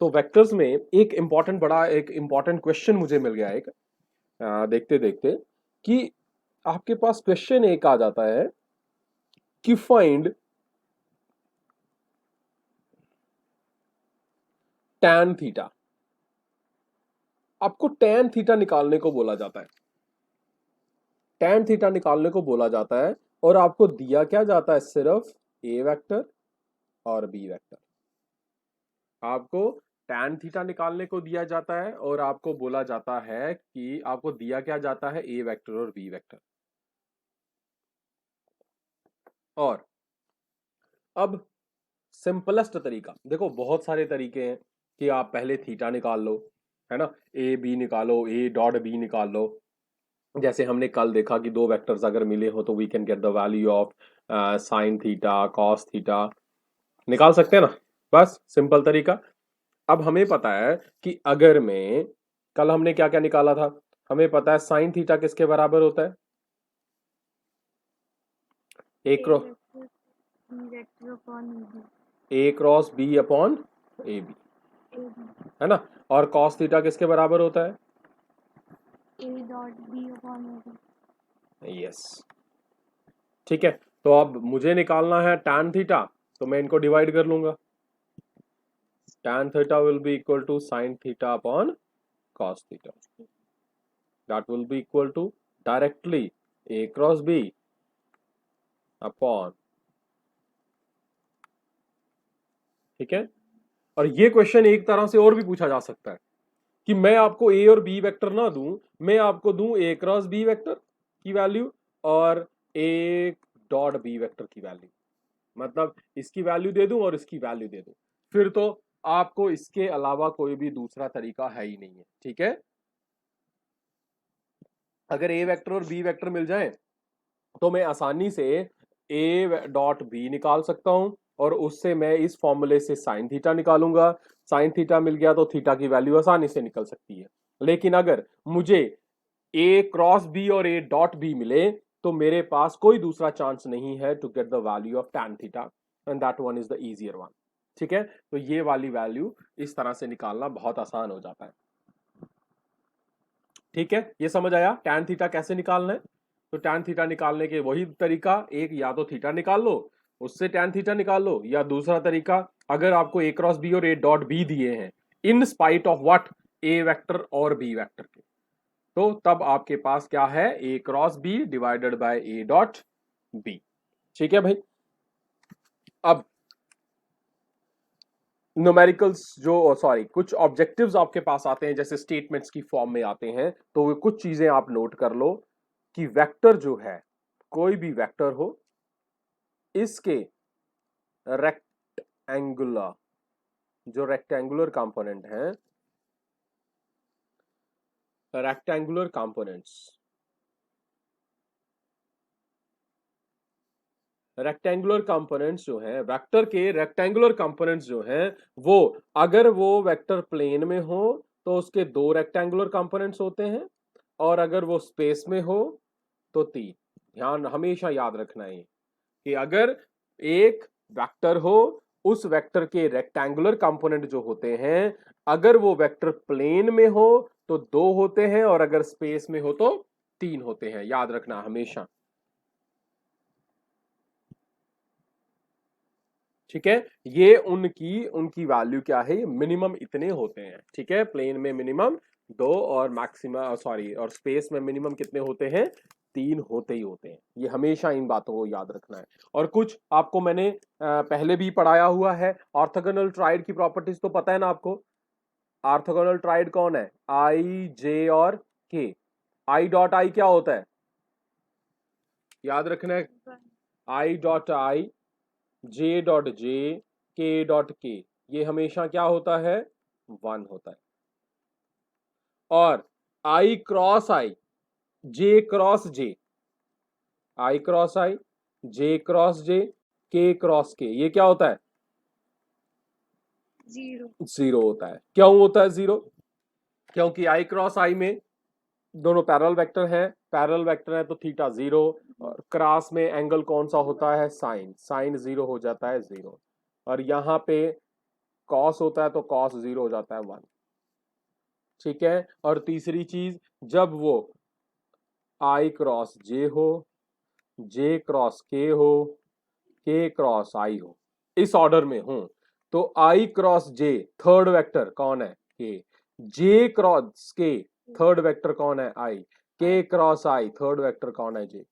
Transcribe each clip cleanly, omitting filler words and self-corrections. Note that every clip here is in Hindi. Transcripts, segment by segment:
तो वेक्टर्स में एक इंपॉर्टेंट क्वेश्चन मुझे मिल गया एक देखते देखते कि आपके पास क्वेश्चन एक आ जाता है कि फाइंड tan थीटा। आपको tan थीटा निकालने को बोला जाता है, tan थीटा निकालने को बोला जाता है और आपको दिया क्या जाता है, सिर्फ ए वेक्टर और बी वेक्टर। आपको tan थीटा निकालने को दिया जाता है और आपको बोला जाता है कि आपको दिया क्या जाता है, ए वेक्टर और बी वेक्टर। और अब सिंपलेस्ट तरीका देखो, बहुत सारे तरीके हैं कि आप पहले थीटा निकाल लो, है ना, ए बी निकालो, ए डॉट बी निकाल लो। जैसे हमने कल देखा कि दो वेक्टर्स अगर मिले हो तो we can get the value of sine theta cos theta, निकाल सकते हैं ना, बस सिंपल तरीका। अब हमें पता है कि अगर मैं कल हमने क्या क्या निकाला था, हमें पता है साइन थीटा किसके बराबर होता है, A cross B upon A B, है ना। और कॉस थीटा किसके बराबर होता है, A dot B upon A. Yes, ठीक है। तो अब मुझे निकालना है tan थीटा, तो मैं इनको डिवाइड कर लूंगा। tan theta will be equal to sin theta upon cos theta, that will be equal to directly a cross b upon, ठीक है। और ये क्वेश्चन एक तरह से और भी पूछा जा सकता है कि मैं आपको ए और बी वेक्टर ना दूं, मैं आपको दूं ए क्रॉस बी वेक्टर की वैल्यू और ए डॉट बी वेक्टर की वैल्यू, मतलब इसकी वैल्यू दे दूं और इसकी वैल्यू दे दूं, फिर तो आपको इसके अलावा कोई भी दूसरा तरीका है ही नहीं है, ठीक है। अगर ए वेक्टर और बी वेक्टर मिल जाए तो मैं आसानी से ए डॉट बी निकाल सकता हूं और उससे मैं इस फॉर्मूले से साइन थीटा निकालूंगा। साइन थीटा मिल गया तो थीटा की वैल्यू आसानी से निकल सकती है। लेकिन अगर मुझे ए क्रॉस बी और ए डॉट बी मिले तो मेरे पास कोई दूसरा चांस नहीं है to get the value of tan theta, and that one is the easier one, ठीक है। तो ये वाली वैल्यू इस तरह से निकालना बहुत आसान हो जाता है, ठीक है। ये समझ आया tan थीटा कैसे निकालना है। तो tan थीटा निकालने के वही तरीका, एक या तो थीटा निकाल लो उससे tan थीटा निकाल लो, या दूसरा तरीका अगर आपको ए क्रॉस बी और ए डॉट बी दिए हैं in spite of what, A vector और बी वेक्टर के, तो तब आपके पास क्या है, A cross B divided by A dot B, ठीक है भाई। अब न्यूमेरिकल्स जो सॉरी कुछ ऑब्जेक्टिव्स आपके पास आते हैं जैसे स्टेटमेंट्स की फॉर्म में आते हैं, तो वो कुछ चीजें आप नोट कर लो कि वेक्टर जो है, कोई भी वेक्टर हो, इसके रेक्टेंगुलर जो रेक्टेंगुलर कंपोनेंट है, रेक्टेंगुलर कंपोनेंट्स, रेक्टेंगुलर कंपोनेंट्स जो है वेक्टर के, रेक्टेंगुलर कंपोनेंट्स जो हैं वो, अगर वो वेक्टर प्लेन में हो तो उसके दो रेक्टेंगुलर कंपोनेंट्स होते हैं, और अगर वो स्पेस में हो तो तीन। ध्यान हमेशा याद रखना है कि अगर एक वेक्टर हो, उस वेक्टर के रेक्टेंगुलर कंपोनेंट जो होते हैं, अगर वो वेक्टर प्लेन में हो तो दो होते हैं और अगर स्पेस में हो तो तीन होते हैं, याद रखना हमेशा, ठीक है। ये उनकी उनकी वैल्यू क्या है, मिनिमम इतने होते हैं, ठीक है। प्लेन में मिनिमम दो और मैक्सिमम सॉरी और स्पेस में मिनिमम कितने होते हैं, तीन होते ही होते हैं। ये हमेशा इन बातों को याद रखना है। और कुछ आपको मैंने पहले भी पढ़ाया हुआ है, ऑर्थोगोनल ट्राइड की प्रॉपर्टीज तो पता है ना आपको। ऑर्थोगोनल ट्राइड कौन है, आई जे और के। आई डॉट आई क्या होता है, याद रखना है, I dot I, J dot J, के डॉट के, ये हमेशा क्या होता है, वन होता है। और आई क्रॉस आई, जे क्रॉस जे, आई क्रॉस आई, जे क्रॉस जे, के क्रॉस के, ये क्या होता है, जीरो। जीरो होता है। क्यों होता है जीरो, क्योंकि आई क्रॉस आई में दोनों पैरेलल वेक्टर हैं, पैरेलल वेक्टर है तो थीटा जीरो, और क्रॉस में एंगल कौन सा होता है, साइन, साइन जीरो हो जाता है जीरो। और यहाँ पे कॉस होता है तो कॉस 0 हो जाता है 1, ठीक है। और तीसरी चीज, जब वो i क्रॉस जे हो, जे क्रॉस के हो, के क्रॉस आई हो, इस ऑर्डर में हो, तो i cross J third vector कौन है, के। जे क्रॉस के थर्ड वेक्टर कौन है, i। के क्रॉस आई थर्ड वेक्टर कौन है, जे।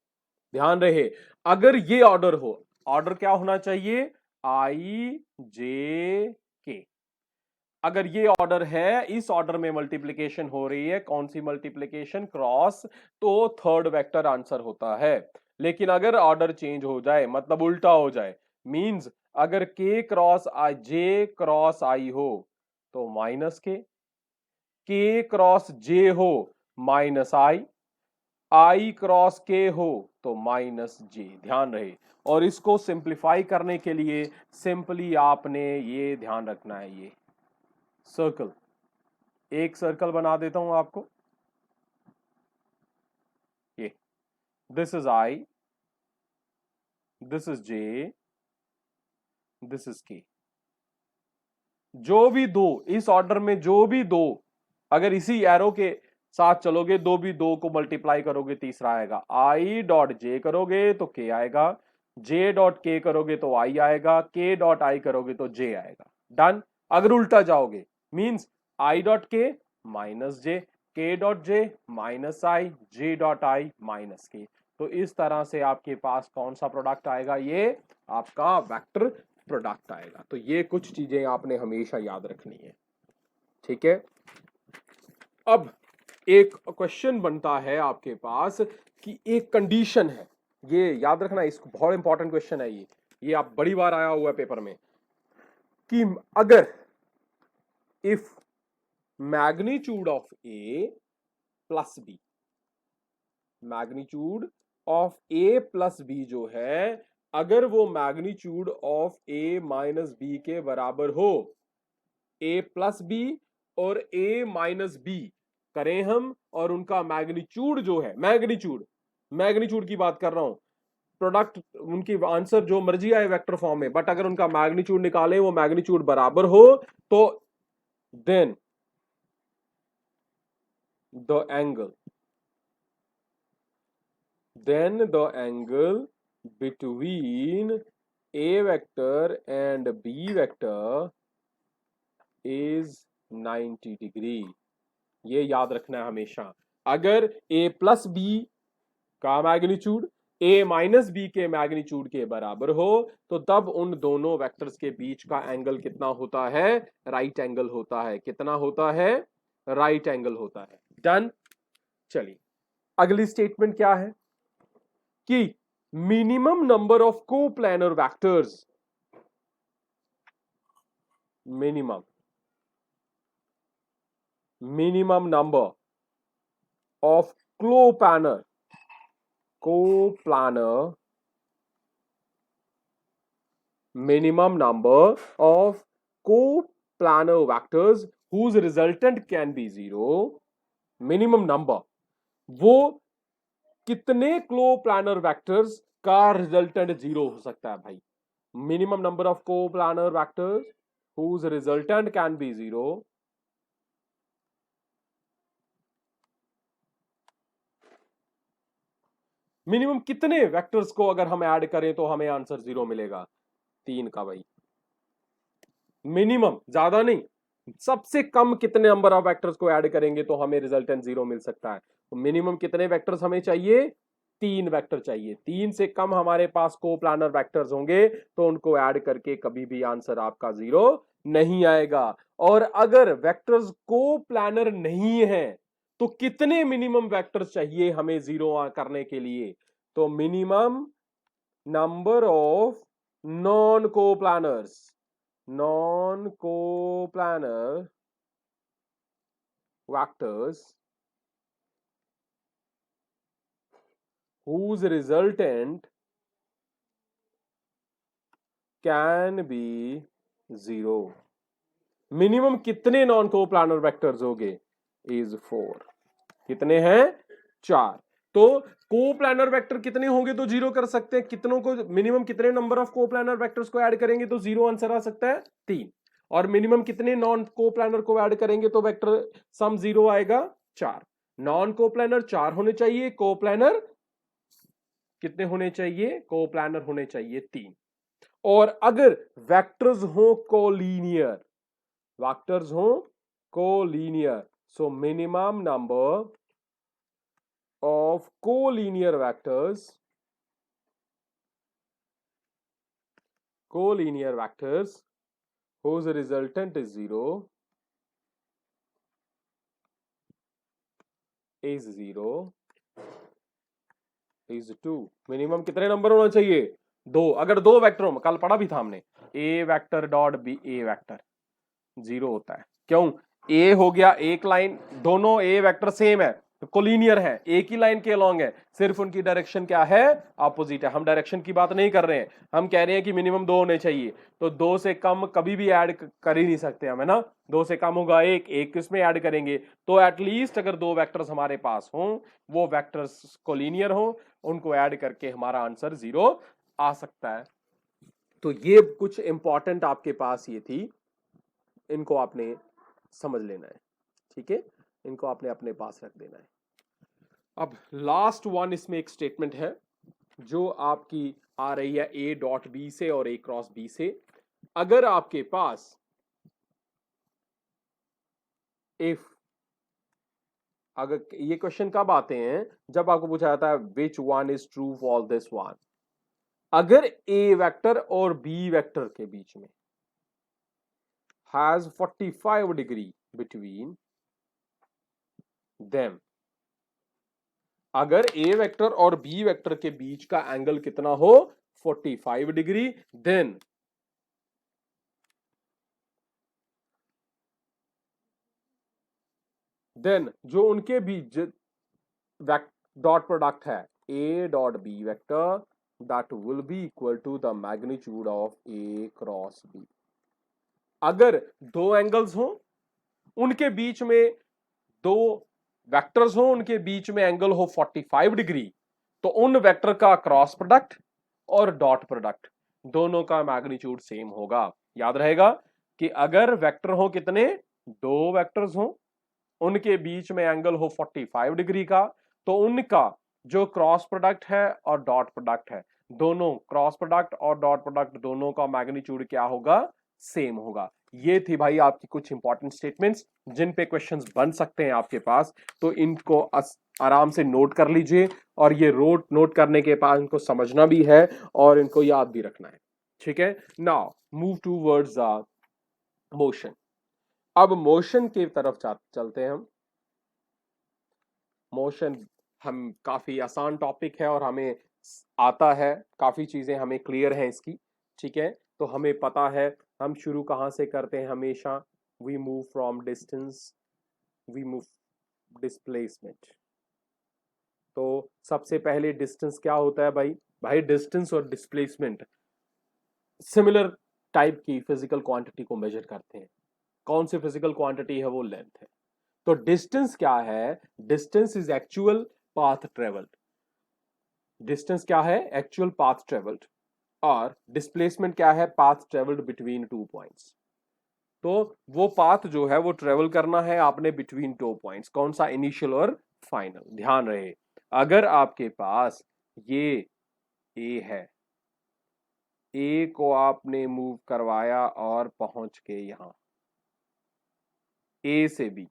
ध्यान रहे, अगर ये ऑर्डर हो, ऑर्डर क्या होना चाहिए, i जे के। अगर ये ऑर्डर है, इस ऑर्डर में मल्टीप्लिकेशन हो रही है, कौन सी मल्टीप्लिकेशन, क्रॉस, तो थर्ड वेक्टर आंसर होता है। लेकिन अगर ऑर्डर चेंज हो जाए, मतलब उल्टा हो जाए, मींस अगर के क्रॉस आई, जे क्रॉस आई हो तो माइनस के क्रॉस जे हो माइनस आई क्रॉस के हो तो माइनस जे। ध्यान रहे, और इसको सिंप्लीफाई करने के लिए सिंपली आपने ये ध्यान रखना है, ये सर्कल, एक सर्कल बना देता हूं आपको, ये this is I, this is J, this is के। जो भी दो इस ऑर्डर में, जो भी दो, अगर इसी एरो के साथ चलोगे, दो भी दो को मल्टीप्लाई करोगे, तीसरा आएगा। आई डॉट जे करोगे तो के आएगा, जे डॉट के करोगे तो आई आएगा, के डॉट आई करोगे तो जे आएगा। डन। अगर उल्टा जाओगे, मींस आई डॉट के माइनस जे, के dot J minus I, J dot I minus के। तो इस तरह से आपके पास कौन सा प्रोडक्ट आएगा, ये आपका वेक्टर प्रोडक्ट आएगा। तो ये कुछ चीजें आपने हमेशा याद रखनी है, ठीक है। अब एक क्वेश्चन बनता है आपके पास कि एक कंडीशन है, ये याद रखना, इसको बहुत इंपॉर्टेंट क्वेश्चन है ये आप बड़ी बार आया हुआ है पेपर में, कि अगर if magnitude of A plus B, magnitude of A plus B जो है, अगर वो magnitude of A minus B के बराबर हो, ए प्लस बी और ए माइनस बी करें हम, और उनका मैग्नीट्यूड जो है, मैग्नीट्यूड की बात कर रहा हूं, प्रोडक्ट उनकी आंसर जो मर्जी आए वेक्टर फॉर्म में, बट अगर उनका मैग्नीट्यूड निकालें, वो मैग्नीट्यूड बराबर हो, तो then the angle between a vector and b vector is 90 degree. ये याद रखना है हमेशा, अगर a प्लस बी का मैग्नीट्यूड a माइनस बी के मैग्नीट्यूड के बराबर हो, तो तब उन दोनों वेक्टर्स के बीच का एंगल कितना होता है, राइट एंगल होता है। कितना होता है, राइट एंगल होता है। डन। चलिए अगली स्टेटमेंट क्या है, कि minimum number of coplanar vectors, minimum number of coplanar minimum number of coplanar vectors whose resultant can be 0, minimum number, वो कितने कोप्लानर वेक्टर्स का रिजल्टेंट 0 हो सकता है भाई, minimum number of coplanar vectors whose resultant can be 0, minimum कितने वेक्टर्स को अगर हम ऐड करें तो हमें आंसर 0 मिलेगा, 3 का भाई, मिनिमम, ज्यादा नहीं, सबसे कम कितने नंबर ऑफ वेक्टर्स को ऐड करेंगे तो हमें रिजल्टेंट 0 मिल सकता है। तो मिनिमम कितने वेक्टर्स हमें चाहिए, 3 वेक्टर चाहिए। 3 से कम हमारे पास कोप्लानर वेक्टर्स होंगे तो उनको ऐड करके कभी भी आंसर आपका 0 नहीं आएगा। और अगर वेक्टर्स कोप्लानर नहीं है तो कितने मिनिमम वेक्टर्स चाहिए हमें 0 करने के लिए, तो minimum number of non coplanar vectors whose resultant can be 0, minimum कितने नॉन कोप्लानर वेक्टर्स होंगे, इज 4। कितने हैं, 4। तो कोप्लानर वेक्टर कितने होंगे तो 0 कर सकते हैं, कितनों को, मिनिमम कितने नंबर ऑफ कोप्लानर वेक्टर्स को ऐड करेंगे तो 0 आंसर आ सकता है, 3। और मिनिमम कितने नॉन कोप्लानर को ऐड करेंगे तो वेक्टर सम 0 आएगा? 4। नॉन कोप्लानर 4 होने चाहिए, कोप्लानर कितने होने चाहिए? कोप्लानर होने चाहिए 3। और अगर वेक्टर्स हो कोलीनियर, वेक्टर्स हो collinear, so minimum number of collinear vectors, collinear vectors whose resultant is 0 is 2। Minimum कितने नंबर होना चाहिए? 2। अगर 2 वेक्टर हो, कल पढ़ा भी था हमने, ए वेक्टर डॉट बी ए वेक्टर 0 होता है। क्यों? ए हो गया एक लाइन, दोनों ए वेक्टर सेम है, कोलिनियर है, एक ही लाइन के अलोंग है, सिर्फ उनकी डायरेक्शन क्या है? अपोजिट है। हम डायरेक्शन की बात नहीं कर रहे हैं, हम कह रहे हैं कि मिनिमम 2 होने चाहिए। तो 2 से कम कभी भी ऐड कर ही नहीं सकते हम, है ना? 2 से कम होगा एक किसमें ऐड करेंगे? तो एटलीस्ट अगर 2 वेक्टर्स हमारे पास हों, वो वेक्टर्स कोलिनियर हों, उनको ऐड करके हमारा आंसर 0 आ सकता है। तो ये कुछ इंपॉर्टेंट आपके पास ये थी, इनको आपने समझ लेना है, ठीक है? इनको आपने अपने पास रख देना है। अब लास्ट वन इसमें एक स्टेटमेंट है जो आपकी आ रही है ए डॉट बी से और ए क्रॉस बी से। अगर आपके पास इफ, अगर ये क्वेश्चन कब आते हैं? जब आपको पूछा जाता है which one is true for this one. अगर ए वेक्टर और बी वेक्टर के बीच में has 45 degree between them, अगर ए वेक्टर और बी वेक्टर के बीच का एंगल कितना हो? 45 डिग्री, देन जो उनके बीच डॉट प्रोडक्ट है A dot B vector, that will be equal to the magnitude of A cross B. अगर दो एंगल्स हो, उनके बीच में दो वेक्टर्स हो, उनके बीच में एंगल हो 45 डिग्री, तो उन वेक्टर का क्रॉस प्रोडक्ट और डॉट प्रोडक्ट दोनों का मैग्नीट्यूड सेम होगा। याद रहेगा कि अगर वेक्टर हो कितने? 2 वेक्टर्स हो, उनके बीच में एंगल हो 45 डिग्री का, तो उनका जो क्रॉस प्रोडक्ट है और डॉट प्रोडक्ट है, दोनों क्रॉस प्रोडक्ट और डॉट प्रोडक्ट दोनों का मैग्नीट्यूड क्या होगा? सेम होगा। ये थी भाई आपकी कुछ इंपॉर्टेंट स्टेटमेंट्स जिन पे क्वेश्चंस बन सकते हैं आपके पास, तो इनको आराम से नोट कर लीजिए, और ये नोट करने के बाद इनको समझना भी है और इनको याद भी रखना है, ठीक है? Now move towards motion. अब मोशन की तरफ चलते हैं हम। मोशन हम काफी आसान टॉपिक है और हमें आता है, काफी चीजें हमें क्लियर हैं इसकी, ठीक है? तो हमें पता है हम शुरू कहां से करते हैं हमेशा। We move from distance, we move displacement. तो सबसे पहले डिस्टेंस क्या होता है भाई? भाई डिस्टेंस और डिस्प्लेसमेंट सिमिलर टाइप की फिजिकल क्वांटिटी को मेजर करते हैं। कौन सी फिजिकल क्वांटिटी है? वो लेंथ है। तो डिस्टेंस क्या है? Distance is actual path travelled. Distance क्या है? Actual path travelled. और डिस्प्लेसमेंट क्या है? Path travelled between 2 points. तो वो पाथ जो है वो ट्रेवल करना है आपने बिटवीन 2 पॉइंट्स। कौन सा? इनिशियल और फाइनल। ध्यान रहे, अगर आपके पास ये ए है, ए को आपने मूव करवाया और पहुंच के यहां ए से बी,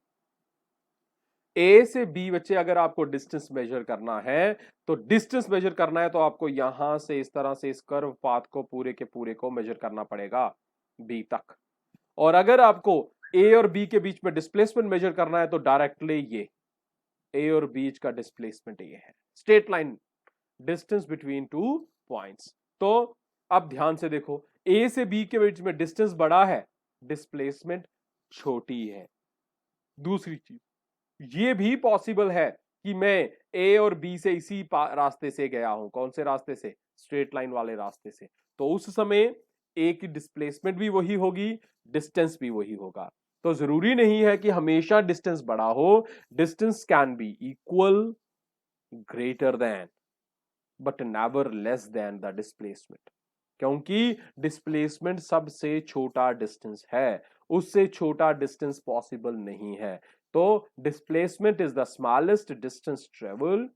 ए से बी बच्चे अगर आपको डिस्टेंस मेजर करना है, तो डिस्टेंस मेजर करना है तो आपको यहां से इस तरह से इस कर्व पाथ को पूरे के पूरे को मेजर करना पड़ेगा बी तक। और अगर आपको ए और बी के बीच में डिस्प्लेसमेंट मेजर करना है तो डायरेक्टली ये ए और बीच का डिस्प्लेसमेंट ये है, straight line distance between 2 points. तो अब ध्यान से देखो, ए से बी के बीच में डिस्टेंस बड़ा है, डिस्प्लेसमेंट छोटी है। दूसरी चीज ये भी पॉसिबल है कि मैं ए और बी से इसी रास्ते से गया हूं। कौन से रास्ते से? स्ट्रेट लाइन वाले रास्ते से। तो उस समय ए की डिस्प्लेसमेंट भी वही होगी, डिस्टेंस भी वही होगा। तो जरूरी नहीं है कि हमेशा डिस्टेंस बड़ा हो। Distance can be equal, greater than, but never less than the displacement, क्योंकि डिस्प्लेसमेंट सबसे छोटा डिस्टेंस है उससे छोटा डिस्टेंस पॉसिबल नहीं है। तो displacement is the smallest distance travel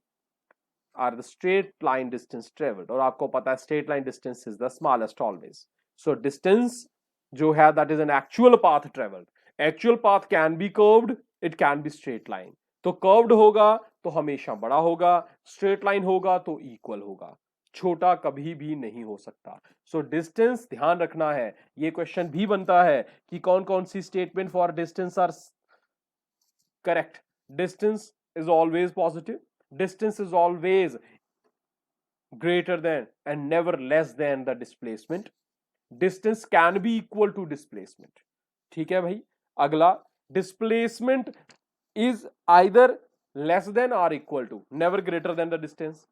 or the straight line distance travelled, और आपको पता है straight line distance is the smallest always. So distance जो है that is an actual path travelled. Actual path can be curved, it can be straight line. तो कर्व्ड होगा तो हमेशा बड़ा होगा, स्ट्रेट लाइन होगा तो इक्वल होगा, छोटा कभी भी नहीं हो सकता। सो डिस्टेंस ध्यान रखना है। ये क्वेश्चन भी बनता है कि कौन कौन सी statement for distance are correct. Distance is always positive, distance is always greater than and never less than the displacement. Distance can be equal to displacement. ठीक है भाई। अगला, displacement is either less than or equal to, never greater than the distance.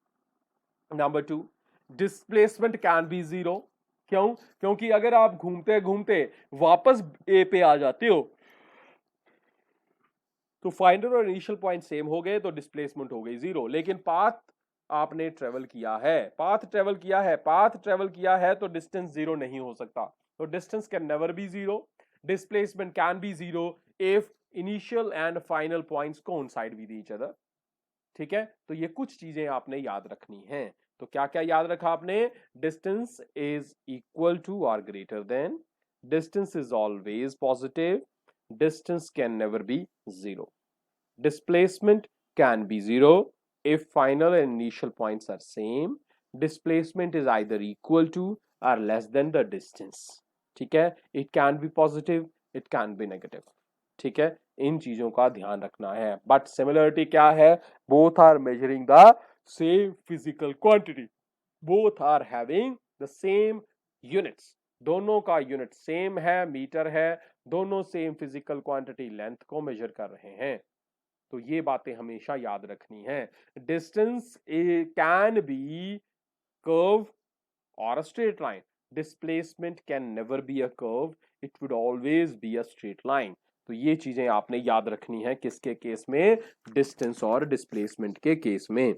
Number 2, displacement can be zero. क्यों? क्योंकि अगर आप घूमते घूमते वापस ए पे आ जाते हो तो फाइनल और इनिशियल पॉइंट सेम हो गए तो डिस्प्लेसमेंट हो गई जीरो। लेकिन पाथ आपने ट्रेवल किया है, पाथ ट्रेवल किया है, पाथ ट्रेवल किया है तो डिस्टेंस जीरो नहीं हो सकता। तो distance can never B zero, displacement can be zero if initial and final points coincide with each other. ठीक है, तो ये कुछ चीजें आपने याद रखनी है। तो क्या क्या याद रखा आपने? डिस्टेंस इज इक्वल टू और greater than, distance is always positive, distance can never be zero, displacement can be zero if final and initial points are same, displacement is either equal to or less than the distance। ठीक है, it can be positive, it can be negative। ठीक है, इन चीजों का ध्यान रखना है। बट सिमिलरिटी क्या है? Both are measuring the same physical quantity, both are having the same units, दोनों का यूनिट सेम है, मीटर है, दोनों सेम फिजिकल क्वांटिटी लेंथ को मेजर कर रहे हैं। तो ये बातें हमेशा याद रखनी है। डिस्टेंस कैन बी कर्व और straight line, displacement can never be a curve, it would always be a straight line. तो ये चीजें आपने याद रखनी है किसके केस में? डिस्टेंस और डिस्प्लेसमेंट के केस में।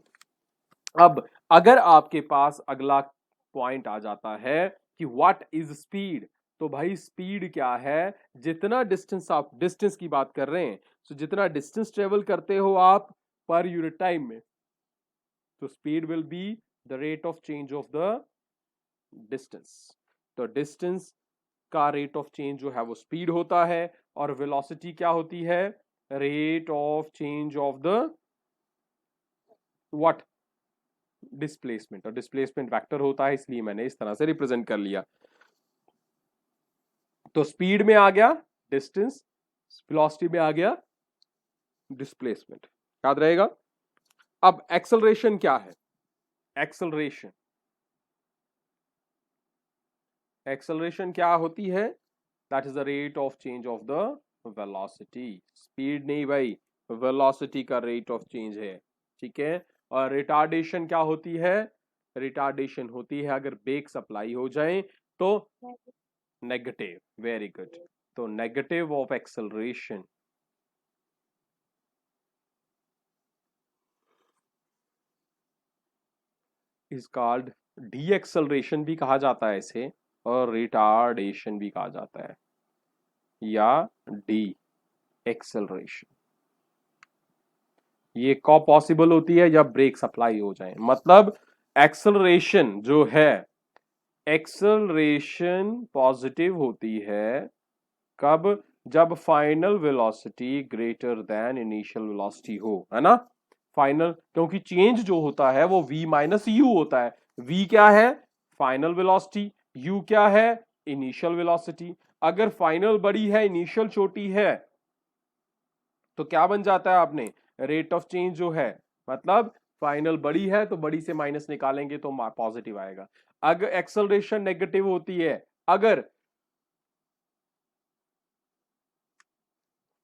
अब अगर आपके पास अगला पॉइंट आ जाता है कि व्हाट इज स्पीड, तो भाई स्पीड क्या है? जितना डिस्टेंस, आप डिस्टेंस की बात कर रहे हैं, तो जितना डिस्टेंस ट्रेवल करते हो आप पर यूनिट टाइम में, तो speed will be the rate of change of the distance. तो डिस्टेंस का रेट ऑफ चेंज जो है वो स्पीड होता है, और वेलोसिटी क्या होती है? Rate of change of the what? Displacement. और डिस्प्लेसमेंट वेक्टर होता है, इसलिए मैंने इस तरह से रिप्रेजेंट कर लिया। तो स्पीड में आ गया डिस्टेंस, वेलोसिटी में आ गया डिस्प्लेसमेंट, याद रहेगा। अब एक्सेलरेशन क्या है? एक्सेलरेशन, एक्सेलरेशन क्या होती है? That is the rate of change of the velocity. Speed नहीं भाई, वेलोसिटी का रेट ऑफ चेंज है। ठीक है, और रिटार्डेशन क्या होती है? रिटार्डेशन होती है अगर ब्रेक्स अप्लाई हो जाए तो नेगेटिव। Very good. तो negative of acceleration is called deceleration भी कहा जाता है इसे, और रिटार्डेशन भी कहा जाता है, या डी एक्सेलरेशन। ये कब पॉसिबल होती है? जब ब्रेक्स अप्लाई हो जाए। मतलब एक्सेलरेशन जो है, एक्सेलरेशन पॉजिटिव होती है कब? जब final velocity greater than initial velocity हो, है ना। फाइनल, क्योंकि चेंज जो होता है वो v माइनस यू होता है। v क्या है? Final velocity. u क्या है? Initial velocity. अगर फाइनल बड़ी है, इनिशियल छोटी है, तो क्या बन जाता है आपने? रेट ऑफ चेंज जो है, मतलब फाइनल बड़ी है तो बड़ी से माइनस निकालेंगे तो पॉजिटिव आएगा। अगर एक्सेलरेशन नेगेटिव होती है अगर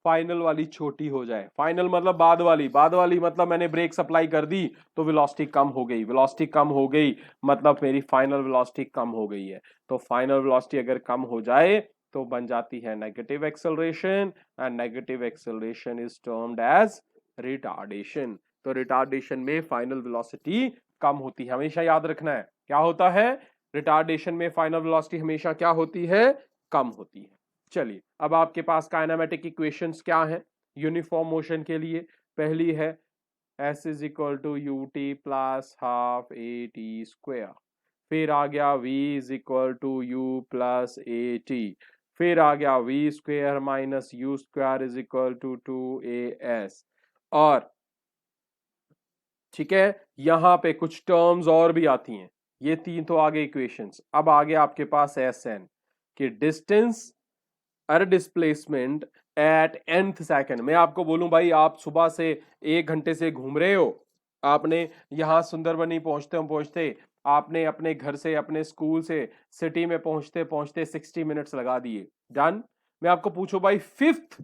फाइनल वाली छोटी हो जाए। फाइनल मतलब बाद वाली, बाद वाली मतलब मैंने ब्रेक अप्लाई कर दी तो वेलोसिटी कम हो गई, वेलोसिटी कम हो गई मतलब मेरी फाइनल वेलोसिटी कम हो गई है। तो फाइनल वेलोसिटी अगर कम हो जाए तो बन जाती है negative acceleration, and negative acceleration is termed as retardation. तो रिटार्डेशन में फाइनल वेलोसिटी कम होती है, हमेशा याद रखना है। क्या होता है? रिटार्डेशन में फाइनल वेलोसिटी हमेशा क्या होती है? कम होती है। चलिए अब आपके पास काइनेमेटिक इक्वेशंस क्या हैं यूनिफॉर्म मोशन के लिए? पहली है s is equal to u t plus half a t square, फिर आ गया v is equal to u plus a t, फिर आ गया v square minus u square is equal to 2as। और ठीक है, यहां पे कुछ टर्म्स और भी आती हैं। ये तीन तो आगे इक्वेशंस। अब आगे आपके पास एस एन कि distance or displacement at nth second. मैं आपको बोलूं भाई आप सुबह से 1 घंटे से घूम रहे हो, आपने यहां सुंदरबनी पहुंचते आपने अपने घर से अपने स्कूल से सिटी में पहुंचते पहुंचते 60 मिनट्स लगा दिए, डन। मैं आपको पूछो भाई 5th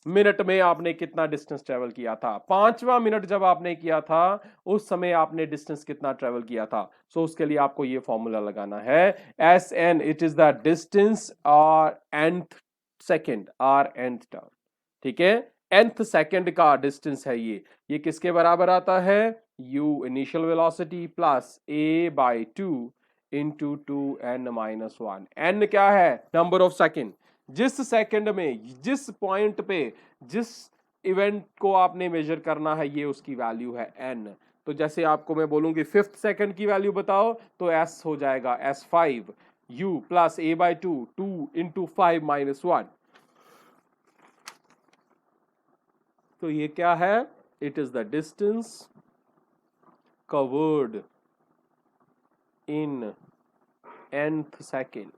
मिनट में आपने कितना डिस्टेंस ट्रेवल किया था? 5वां मिनट जब आपने किया था उस समय आपने डिस्टेंस कितना ट्रेवल किया था? सो उसके लिए आपको ये फॉर्मूला लगाना है S N, it is the distance और nth second or nth term. ठीक है, nth सेकेंड का डिस्टेंस है ये किसके बराबर आता है? u initial velocity plus a by 2 into 2n-1। n क्या है? Number of second. जिस सेकंड में जिस पॉइंट पे जिस इवेंट को आपने मेजर करना है ये उसकी वैल्यू है n। तो जैसे आपको मैं बोलूंगी 5th सेकंड की वैल्यू बताओ तो s हो जाएगा s5 u plus a by 2 2 into 5 minus 1। तो ये क्या है? It is the distance covered in nth second.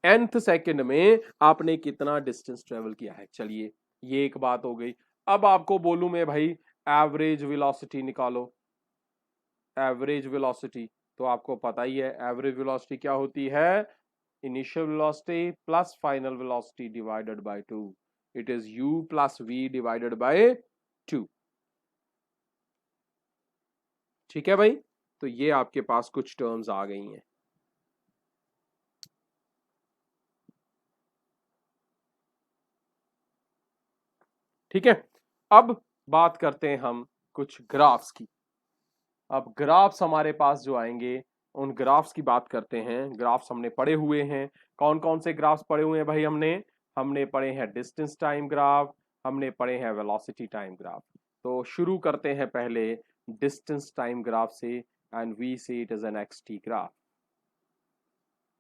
nth second में आपने कितना डिस्टेंस ट्रेवल किया है। चलिए ये एक बात हो गई। अब आपको बोलूं मैं भाई एवरेज वेलोसिटी निकालो। एवरेज वेलोसिटी तो आपको पता ही है, एवरेज वेलोसिटी क्या होती है? Initial velocity plus final velocity divided by 2। It is u plus v divided by 2। ठीक है भाई, तो ये आपके पास कुछ टर्म्स आ गई हैं। ठीक है, अब बात करते हैं हम कुछ ग्राफ्स की। अब ग्राफ्स हमारे पास जो आएंगे उन ग्राफ्स की बात करते हैं। ग्राफ्स हमने पढ़े हुए हैं। कौन कौन से ग्राफ्स पढ़े हुए हैं भाई? हमने पढ़े हैं डिस्टेंस टाइम ग्राफ, हमने पढ़े हैं वेलोसिटी टाइम ग्राफ। तो शुरू करते हैं पहले डिस्टेंस टाइम ग्राफ से, and we see it is an XT graph.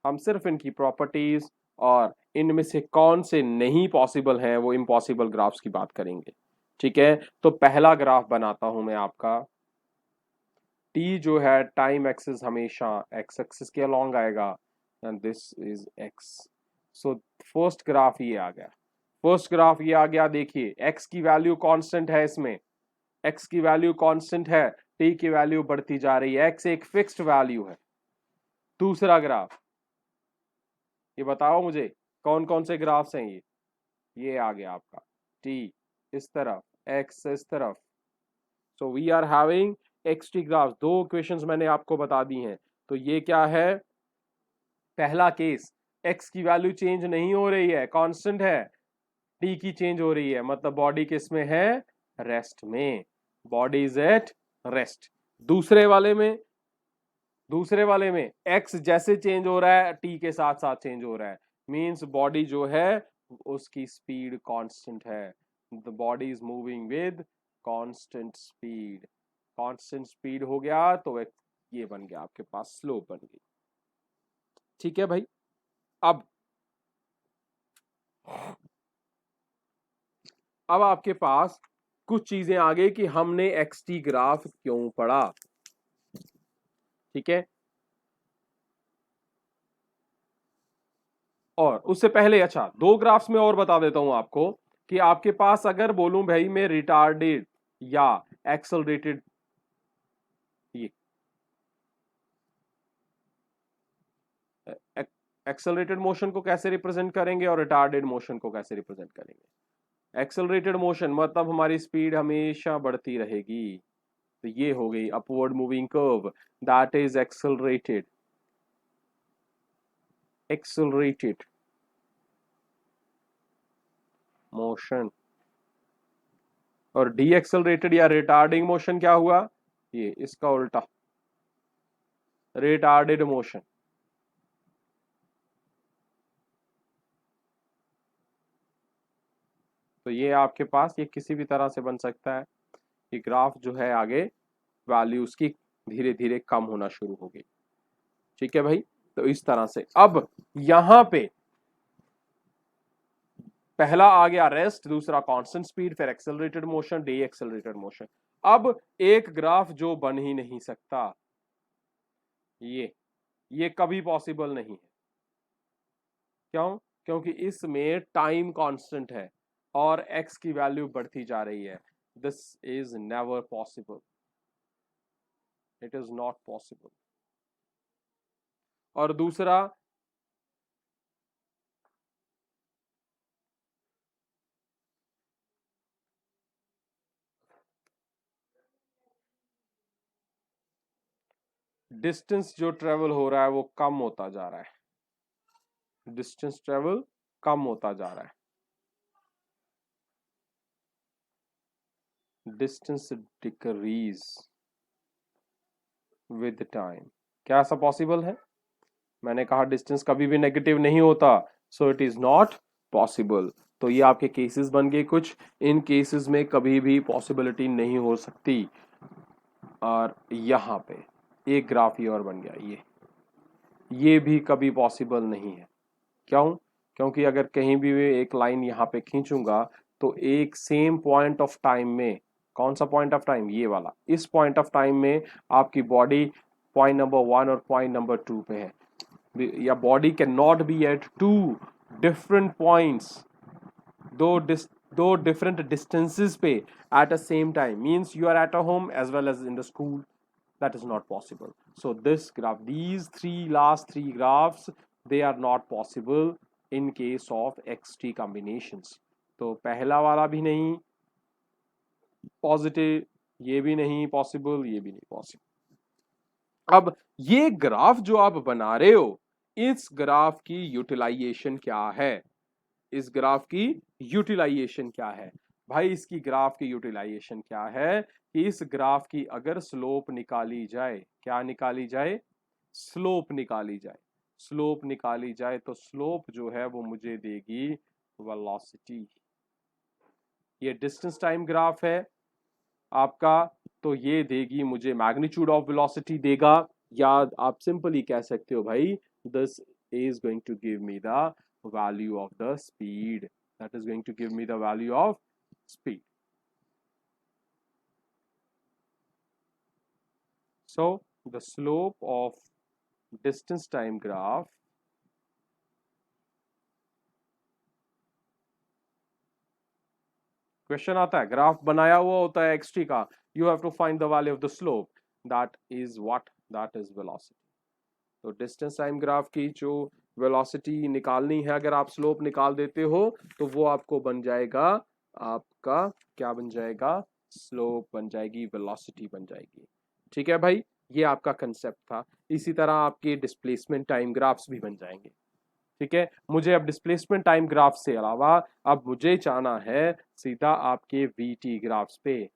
हम सिर्फ इनकी प्रॉपर्टीज और इनमें से कौन से नहीं पॉसिबल हैं वो इम्पॉसिबल ग्राफ्स की बात करेंगे। ठीक है, तो पहला ग्राफ बनाता हूं मैं आपका। टी जो है टाइम एक्सिस हमेशा एक्स एक्सिस के अलोंग आएगा, and this is x. So first graph ये आ गया। फर्स्ट ग्राफ ये आ गया। देखिए एक्स की वैल्यू कांस्टेंट है, इसमें एक्स की वैल्यू कांस्टेंट है, टी की वैल्यू बढ़ती जा रही है, एक्स एक फिक्स्ड वैल्यू है। दूसरा ग्राफ, ये बताओ मुझे कौन कौन से ग्राफ्स हैं ये आ गया आपका टी इस तरफ, एक्स इस तरफ। So we are having X T graph. दो इक्वेशंस मैंने आपको बता दी हैं। तो ये क्या है? पहला केस, एक्स की वैल्यू चेंज नहीं हो रही है, कांस्टेंट है, टी की चेंज हो रही है, मतलब बॉडी किस में है? रेस्ट में। Body is at rest. दूसरे वाले में एक्स जैसे चेंज हो रहा है टी के साथ साथ चेंज हो रहा है, मींस बॉडी जो है उसकी स्पीड कांस्टेंट है। The body is moving with constant speed. Constant speed हो गया तो ये बन गया आपके पास स्लोप बन गई। ठीक है भाई, अब आपके पास कुछ चीजें आ गई कि हमने एक्सटी ग्राफ क्यों पढ़ा। ठीक है, और उससे पहले अच्छा दो ग्राफ्स में और बता देता हूं आपको कि आपके पास अगर बोलूं भाई मैं रिटार्डेड या एक्सेलरेटेड, ये एक्सेलरेटेड मोशन को कैसे रिप्रेजेंट करेंगे और रिटार्डेड मोशन को कैसे रिप्रेजेंट करेंगे? एक्सेलरेटेड मोशन मतलब हमारी स्पीड हमेशा बढ़ती रहेगी, तो ये हो गई upward moving curve, that is accelerated. Accelerated motion. और डी एक्सेलरेटेड या रिटार्डिंग मोशन क्या हुआ? ये इसका उल्टा, रिटार्डेड मोशन। तो ये आपके पास ये किसी भी तरह से बन सकता है कि ग्राफ जो है आगे वैल्यू उसकी धीरे धीरे कम होना शुरू हो गई। ठीक है भाई, तो इस तरह से अब यहां पे पहला आ गया रेस्ट, दूसरा कांस्टेंट स्पीड, फिर accelerated motion, D accelerated motion. अब एक ग्राफ जो बन ही नहीं सकता, ये कभी पॉसिबल नहीं है। क्यों? क्योंकि इसमें टाइम कांस्टेंट है और एक्स की वैल्यू बढ़ती जा रही है। This is never possible, it is not possible. और दूसरा डिस्टेंस जो ट्रेवल हो रहा है वो कम होता जा रहा है, डिस्टेंस ट्रेवल कम होता जा रहा है, डिस्टेंस डिक्रीज विद टाइम। क्या ऐसा पॉसिबल है? मैंने कहा डिस्टेंस कभी भी नेगेटिव नहीं होता, सो इट इज नॉट पॉसिबल। तो ये आपके केसेस बन गए कुछ, इन केसेस में कभी भी पॉसिबिलिटी नहीं हो सकती। और यहां पे एक ग्राफ ये और बन गया, ये भी कभी पॉसिबल नहीं है। क्यों? क्योंकि अगर कहीं भी एक लाइन यहाँ पे खींचूंगा तो एक सेम पॉइंट ऑफ टाइम में, कौन सा पॉइंट ऑफ टाइम? ये वाला, इस पॉइंट ऑफ टाइम में आपकी बॉडी पॉइंट नंबर 1 और पॉइंट नंबर 2 पे है, या body can not be at two different points, दो डिफरेंट डिस्टेंसेस पे at a same time, means you are at a home as well as in the school. That is not possible. So this graph, these last three graphs, they are not possible in case of xt combinations. तो पहला वाला भी नहीं पॉजिटिव, ये भी नहीं पॉसिबल, ये भी नहीं पॉसिबल। अब ये ग्राफ जो आप बना रहे हो, इस ग्राफ की यूटिलाइजेशन क्या है? इस ग्राफ की यूटिलाइजेशन क्या है? भाई इसकी ग्राफ की यूटिलाइजेशन क्या है कि इस ग्राफ की अगर स्लोप निकाली जाए, क्या निकाली जाए? स्लोप निकाली जाए। स्लोप निकाली जाए तो स्लोप जो है वो मुझे देगी वेलोसिटी। ये डिस्टेंस टाइम ग्राफ है आपका, तो ये देगी मुझे मैग्नीट्यूड ऑफ वेलोसिटी देगा, या आप सिंपली कह सकते हो भाई this is going to give me the value of the speed, that is going to give me the value of speed. So the slope of distance time graph question आता है, ग्राफ बनाया हुआ होता है xt का, you have to find the value of the slope, that is what? that is velocity. तो डिस्टेंस टाइम ग्राफ की जो वेलोसिटी निकालनी है, अगर आप स्लोप निकाल देते हो तो वो आपको बन जाएगा, आपका क्या बन जाएगा? स्लोप बन जाएगी, वेलोसिटी बन जाएगी। ठीक है भाई, ये आपका कंसेप्ट था। इसी तरह आपके डिस्प्लेसमेंट टाइम ग्राफ्स भी बन जाएंगे। ठीक है, मुझे अब डिस्प्लेसमेंट टाइम ग्राफ से अलावा अब मुझे जाना है सीधा आपके वीटी ग्राफ्स पे।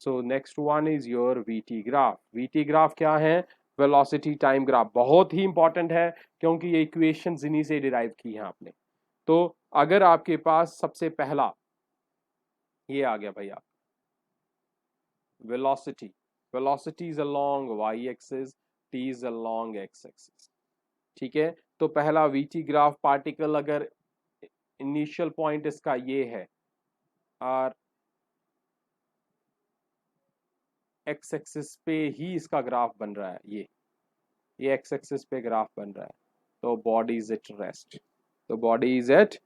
So next one is your VT graph. VT graph क्या है? Velocity time graph. बहुत ही इंपॉर्टेंट है क्योंकि ये इक्वेशंस इन्हीं से डिराइव की हैं आपने। तो अगर आपके पास सबसे पहला ये आ गया भाई, आप velocity, velocity is along Y axis, T is along X axis. ठीक है, तो पहला वीटी ग्राफ पार्टिकल अगर इनिशियल पॉइंट इसका ये है और एक्स एक्सिस पे ही इसका ग्राफ बन रहा है, ये एक्स एक्सिस पे ग्राफ बन रहा है, तो बॉडी इज एट रेस्ट, तो बॉडी इज एट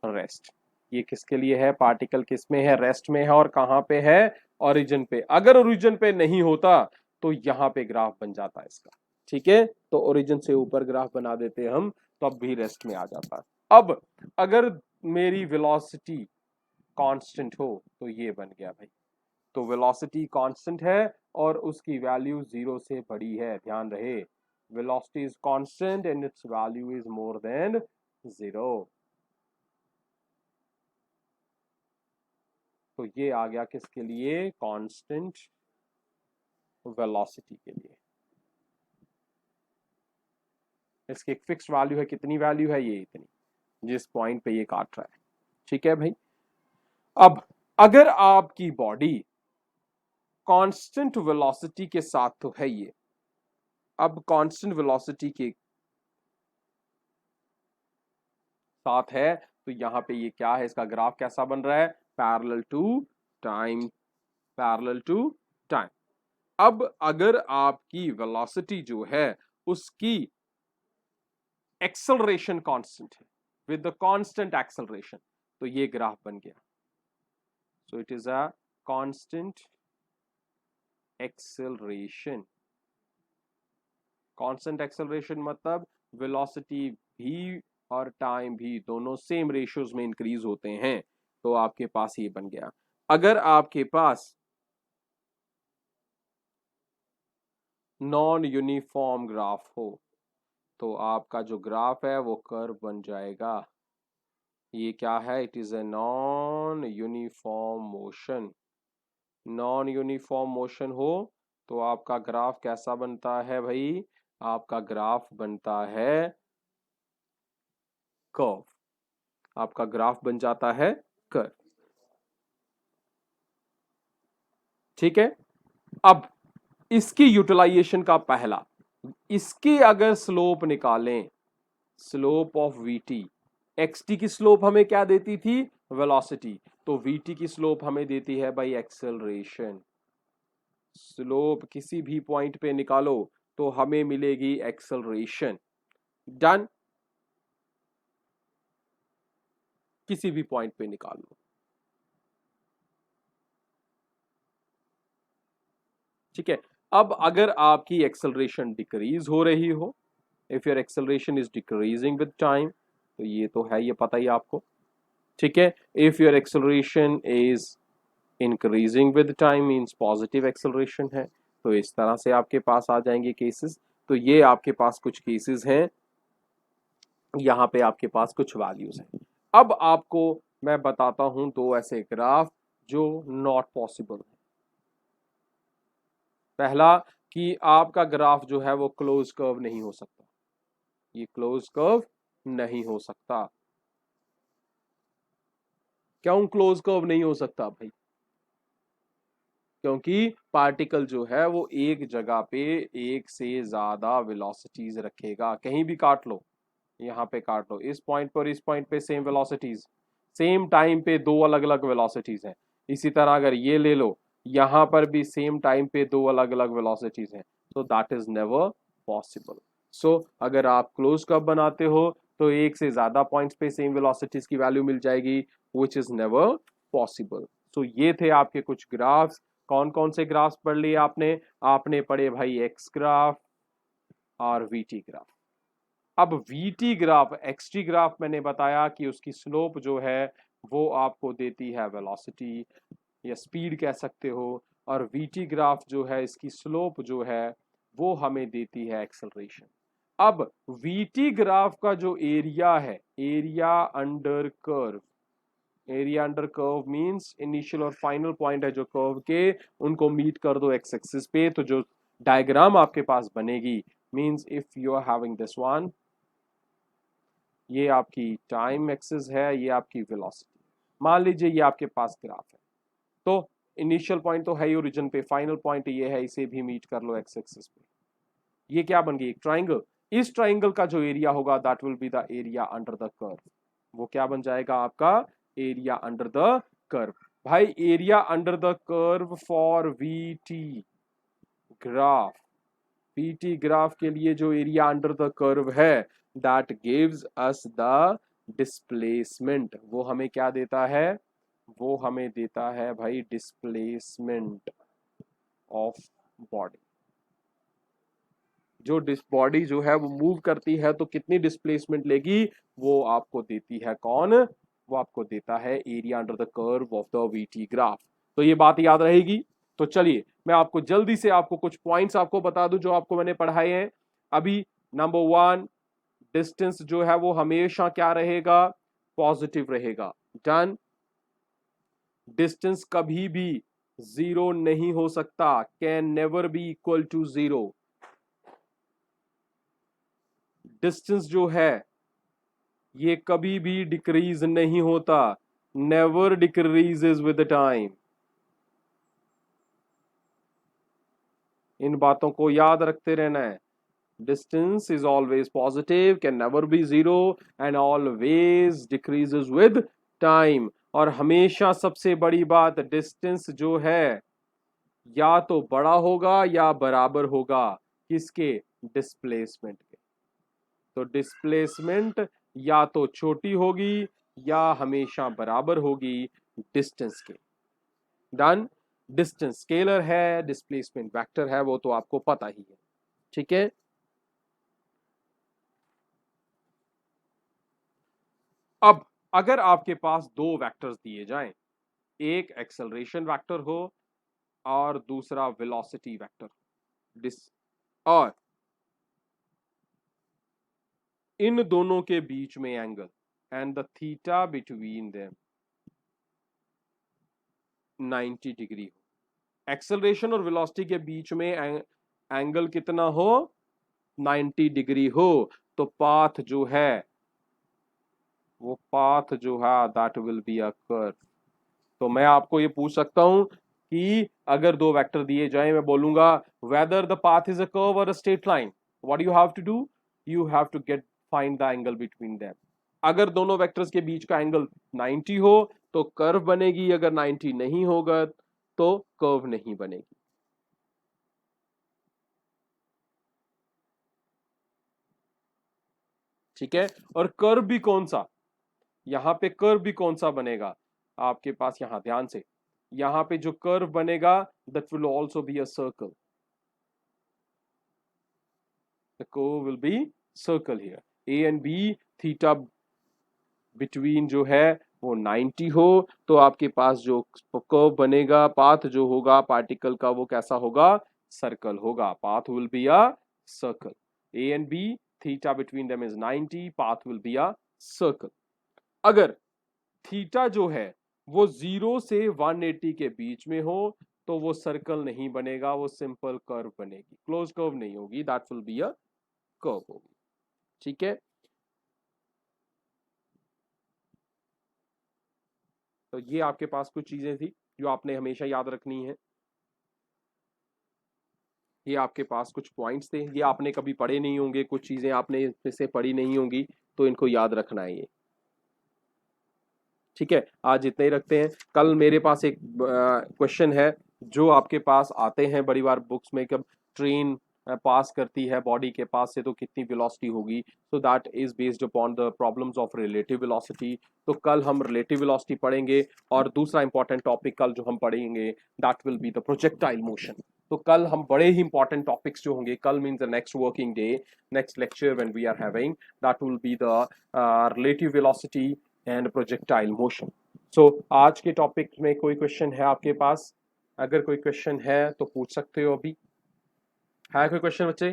रेस्ट। ये किसके लिए है? पार्टिकल किस में है? रेस्ट में है। और कहां पे है? ओरिजिन पे। अगर ओरिजिन पे नहीं होता तो यहां पे ग्राफ बन जाता है इसका। ठीक है, तो ओरिजिन से ऊपर ग्राफ बना देते हम, तो अब भी रेस्ट में आ जाता। अब अगर मेरी वेलोसिटी कांस्टेंट हो तो ये बन गया भाई, तो वेलोसिटी कांस्टेंट है और उसकी वैल्यू 0 से बड़ी है, ध्यान रहे। Velocity is constant and it's value is more than 0। तो ये आ गया किसके लिए? कांस्टेंट वेलोसिटी के लिए। इसकी एक फिक्स्ड वैल्यू है, कितनी वैल्यू है? ये इतनी, जिस पॉइंट पे ये काट रहा है। ठीक है भाई, अब अगर आपकी बॉडी कांस्टेंट वेलोसिटी के साथ तो है ये, अब कांस्टेंट वेलोसिटी के साथ है तो यहां पे ये क्या है, इसका ग्राफ कैसा बन रहा है, parallel to time, parallel to time. अब अगर आपकी वेलोसिटी जो है उसकी एक्सेलरेशन कांस्टेंट है, विद द कांस्टेंट एक्सेलरेशन, तो ये ग्राफ बन गया। So it is a constant acceleration. Constant acceleration मतलब वेलोसिटी भी और टाइम भी दोनों सेम रेशियोज में इंक्रीज होते हैं, तो आपके पास ये बन गया। अगर आपके पास नॉन यूनिफॉर्म ग्राफ हो तो आपका जो ग्राफ है वो कर्व बन जाएगा। ये क्या है, it is a non uniform motion. Non uniform motion हो तो आपका ग्राफ कैसा बनता है भाई, आपका ग्राफ बनता है कर्व, आपका ग्राफ बन जाता है कर्व। ठीक है, अब इसकी यूटिलाइजेशन का पहला, इसकी अगर स्लोप निकालें, स्लोप ऑफ वीटी, एक्सटी की स्लोप हमें क्या देती थी, वेलोसिटी, तो वीटी की स्लोप हमें देती है भाई एक्सेलरेशन। स्लोप किसी भी पॉइंट पे निकालो तो हमें मिलेगी एक्सेलरेशन। डन, किसी भी पॉइंट पे निकाल लो। ठीक है, अब अगर आपकी एक्सेलरेशन डिक्रीज हो रही हो, if your acceleration is decreasing with time, तो ये तो है, ये पता ही आपको। ठीक है, if your acceleration is increasing with time means positive acceleration है, तो इस तरह से आपके पास आ जाएंगे केसेस। तो ये आपके पास कुछ केसेस हैं, यहाँ पे आपके पास कुछ वैल्यूज हैं। अब आपको मैं बताता हूं दो ऐसे ग्राफ जो नॉट पॉसिबल है। पहला कि आपका ग्राफ जो है वो क्लोज कर्व नहीं हो सकता, ये क्लोज कर्व नहीं हो सकता। क्यों क्लोज कर्व नहीं हो सकता भाई, क्योंकि पार्टिकल जो है वो एक जगह पे एक से ज्यादा वेलोसिटीज रखेगा। कहीं भी काट लो, यहाँ पे काट लो, इस पॉइंट पर इस पॉइंट पे सेम वेलोसिटीज, सेम टाइम पे दो अलग अलग वेलोसिटीज हैं। इसी तरह अगर ये ले लो, यहाँ पर भी सेम टाइम पे दो अलग अलग वेलोसिटीज हैं, so that is never possible. So अगर आप क्लोज कर्व बनाते हो तो एक से ज्यादा पॉइंट्स पे सेम वेलोसिटीज की वैल्यू मिल जाएगी, विच इज नेवर पॉसिबल। सो ये थे आपके कुछ ग्राफ्स। कौन कौन से ग्राफ्स पढ़ लिए आपने, आपने पढ़े भाई एक्स ग्राफ और वीटी ग्राफ। अब वीटी ग्राफ, एक्सटी ग्राफ मैंने बताया कि उसकी स्लोप जो है वो आपको देती है वेलोसिटी या स्पीड कह सकते हो, और वीटी ग्राफ जो है इसकी स्लोप जो है वो हमें देती है एक्सेलरेशन। अब वीटी ग्राफ का जो एरिया है, area under curve, area under curve means initial और फाइनल पॉइंट है जो कर्व के, उनको मीट कर दो एक्स एक्सिस पे, तो जो डायग्राम आपके पास बनेगी means if you are having this one, ये आपकी टाइम एक्सिस है, ये आपकी वेलोसिटी, मान लीजिए ये आपके पास ग्राफ है, तो इनिशियल पॉइंट तो है ही ओरिजिन पे, फाइनल पॉइंट ये है, इसे भी मीट कर लो एक्स एक्सिस पे। ये क्या बन गई, एक ट्राइंगल। इस ट्राइंगल का जो एरिया होगा that will be the area under the curve. वो क्या बन जाएगा आपका, एरिया अंडर द कर्व। भाई area under the curve for VT graph, VT graph के लिए जो एरिया अंडर द कर्व है that gives us the displacement. वो हमें क्या देता है, वो हमें देता है भाई डिस्प्लेसमेंट ऑफ बॉडी। जो बॉडी जो है वो मूव करती है तो कितनी डिस्प्लेसमेंट लेगी, वो आपको देती है कौन, वो आपको देता है area under the curve of the VT graph. तो ये बात याद रहेगी। तो चलिए मैं आपको जल्दी से आपको कुछ पॉइंट्स आपको बता दूं जो आपको मैंने पढ़ाए हैं अभी। नंबर वन, डिस्टेंस जो है वो हमेशा क्या रहेगा, पॉजिटिव रहेगा। डन, डिस्टेंस कभी भी जीरो नहीं हो सकता, can never be equal to zero. Distance जो है ये कभी भी डिक्रीज नहीं होता, never decreases with the time. इन बातों को याद रखते रहना है. Distance is always positive, can never be zero and always decreases with time. और हमेशा सबसे बड़ी बात, डिस्टेंस जो है या तो बड़ा होगा या बराबर होगा किसके, डिस्प्लेसमेंट के. तो डिस्प्लेसमेंट या तो छोटी होगी या हमेशा बराबर होगी डिस्टेंस के. डन. डिस्टेंस स्केलर है, डिस्प्लेसमेंट वेक्टर है, वो तो आपको पता ही है. ठीक है. अब अगर आपके पास दो वेक्टर्स दिए जाएं, एक एक्सेलरेशन वेक्टर हो और दूसरा वेलोसिटी वेक्टर, और इन दोनों के बीच में angle and the theta between them 90 degree हो. एक्सेलरेशन और वेलोसिटी के बीच में एंगल कितना हो, 90 डिग्री हो. तो पाथ जो है, वो पाथ जो है that will be a curve. तो मैं आपको ये पूछ सकता हूं कि अगर दो वेक्टर दिए जाएं, मैं बोलूंगा whether the path is a curve और a straight line, what you have to do, you have to get find the angle between them. अगर दोनों वेक्टर्स के बीच का एंगल 90 हो तो कर्व बनेगी, अगर 90 नहीं होगा तो कर्व नहीं बनेगी. ठीक है. और कर्व भी कौन सा, यहां पे कर्व भी कौन सा बनेगा आपके पास, यहां ध्यान से, यहां पे जो कर्व बनेगा that will also be a circle. The curve will be circle here. A and B, theta between जो है वो 90 हो तो आपके पास जो कर्व बनेगा, पाथ जो होगा पार्टिकल का, वो कैसा होगा, सर्कल होगा. Path will be a circle. A and B, theta between them is 90, path will be a circle. अगर थीटा जो है वो 0 से 180 के बीच में हो तो वो सर्कल नहीं बनेगा, वो सिंपल कर्व बनेगी, क्लोज कर्व नहीं होगी, that will be a curve होगी. ठीक है. तो ये आपके पास कुछ चीजें थी जो आपने हमेशा याद रखनी है. ये आपके पास कुछ पॉइंट्स थे, ये आपने कभी पढ़े नहीं होंगे, कुछ चीजें आपने इसमें से पढ़ी नहीं होंगी, तो इनको याद रखना है ये. ठीक है. आज इतना ही रखते हैं. कल मेरे पास एक क्वेश्चन है जो आपके पास आते हैं बड़ी बार बुक्स में, कब ट्रेन पास करती है बॉडी के पास से तो कितनी वेलोसिटी होगी. So that is based upon the problems of relative velocity. तो कल हम रिलेटिव वेलोसिटी पढ़ेंगे. और दूसरा इंपॉर्टेंट टॉपिक कल जो हम पढ़ेंगे that will be the projectile motion. तो कल हम बड़े ही इंपॉर्टेंट टॉपिक्स जो होंगे, कल means the next working day, next lecture when we are having, that will be the relative velocity and projectile motion. So आज के टॉपिक में कोई क्वेश्चन है आपके पास, अगर कोई क्वेश्चन है तो पूछ सकते हो. अभी है कोई क्वेश्चन बच्चे?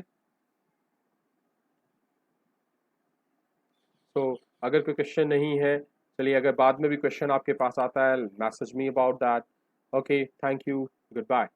तो अगर कोई क्वेश्चन नहीं है, चलिए, अगर बाद में भी क्वेश्चन आपके पास आता है, message me about that. Okay, thank you, good bye.